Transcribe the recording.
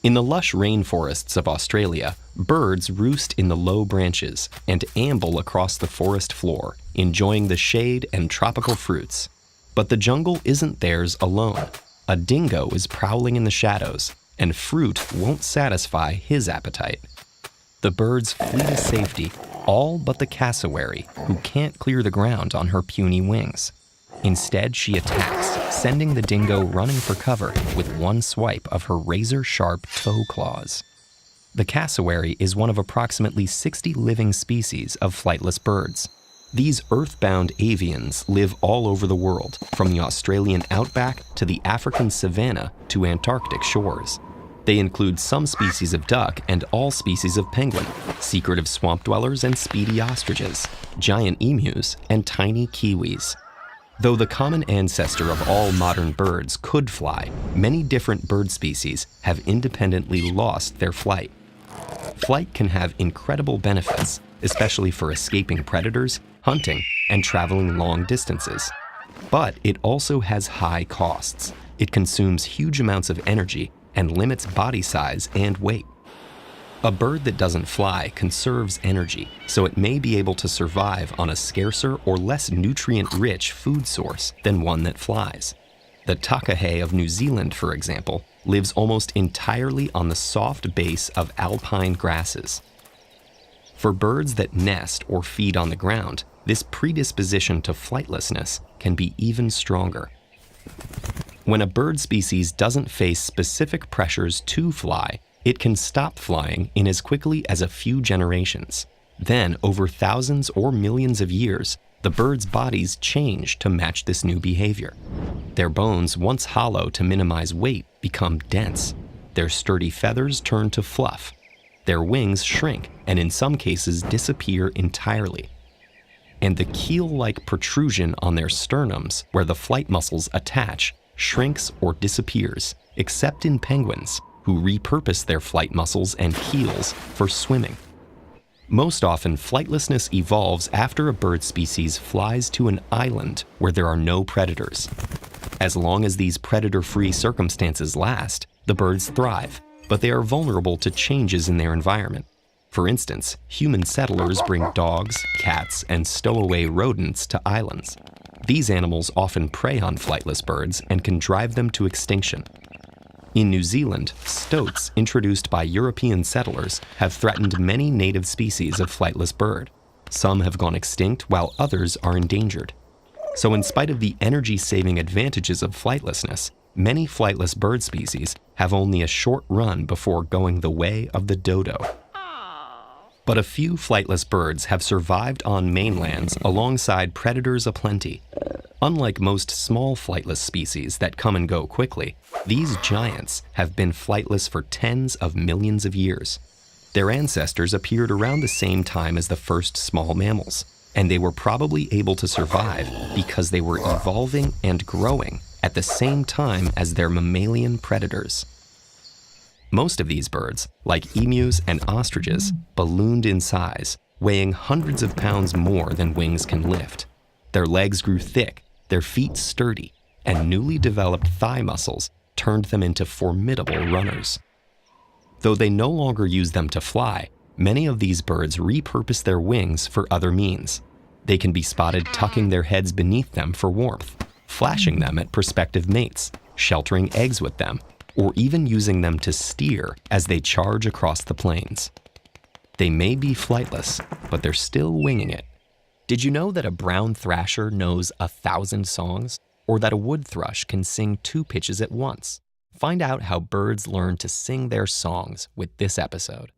In the lush rainforests of Australia, birds roost in the low branches and amble across the forest floor, enjoying the shade and tropical fruits. But the jungle isn't theirs alone. A dingo is prowling in the shadows, and fruit won't satisfy his appetite. The birds flee to safety, all but the cassowary, who can't clear the ground on her puny wings. Instead, she attacks, sending the dingo running for cover with one swipe of her razor-sharp toe claws. The cassowary is one of approximately 60 living species of flightless birds. These earthbound avians live all over the world, from the Australian outback to the African savanna to Antarctic shores. They include some species of duck and all species of penguin, secretive swamp dwellers and speedy ostriches, giant emus, and tiny kiwis. Though the common ancestor of all modern birds could fly, many different bird species have independently lost their flight. Flight can have incredible benefits, especially for escaping predators, hunting, and traveling long distances. But it also has high costs. It consumes huge amounts of energy and limits body size and weight. A bird that doesn't fly conserves energy, so it may be able to survive on a scarcer or less nutrient-rich food source than one that flies. The takahe of New Zealand, for example, lives almost entirely on the soft base of alpine grasses. For birds that nest or feed on the ground, this predisposition to flightlessness can be even stronger. When a bird species doesn't face specific pressures to fly, it can stop flying in as quickly as a few generations. Then, over thousands or millions of years, the birds' bodies change to match this new behavior. Their bones, once hollow to minimize weight, become dense. Their sturdy feathers turn to fluff. Their wings shrink and in some cases disappear entirely. And the keel-like protrusion on their sternums, where the flight muscles attach, shrinks or disappears, except in penguins, who repurpose their flight muscles and keels for swimming. Most often, flightlessness evolves after a bird species flies to an island where there are no predators. As long as these predator-free circumstances last, the birds thrive, but they are vulnerable to changes in their environment. For instance, human settlers bring dogs, cats, and stowaway rodents to islands. These animals often prey on flightless birds and can drive them to extinction. In New Zealand, stoats introduced by European settlers have threatened many native species of flightless bird. Some have gone extinct while others are endangered. So in spite of the energy-saving advantages of flightlessness, many flightless bird species have only a short run before going the way of the dodo. But a few flightless birds have survived on mainlands alongside predators aplenty. Unlike most small flightless species that come and go quickly, these giants have been flightless for tens of millions of years. Their ancestors appeared around the same time as the first small mammals, and they were probably able to survive because they were evolving and growing at the same time as their mammalian predators. Most of these birds, like emus and ostriches, ballooned in size, weighing hundreds of pounds more than wings can lift. Their legs grew thick, their feet sturdy, and newly developed thigh muscles turned them into formidable runners. Though they no longer use them to fly, many of these birds repurpose their wings for other means. They can be spotted tucking their heads beneath them for warmth, flashing them at prospective mates, sheltering eggs with them, or even using them to steer as they charge across the plains. They may be flightless, but they're still winging it. Did you know that a brown thrasher knows 1,000 songs? Or that a wood thrush can sing 2 pitches at once? Find out how birds learn to sing their songs with this episode.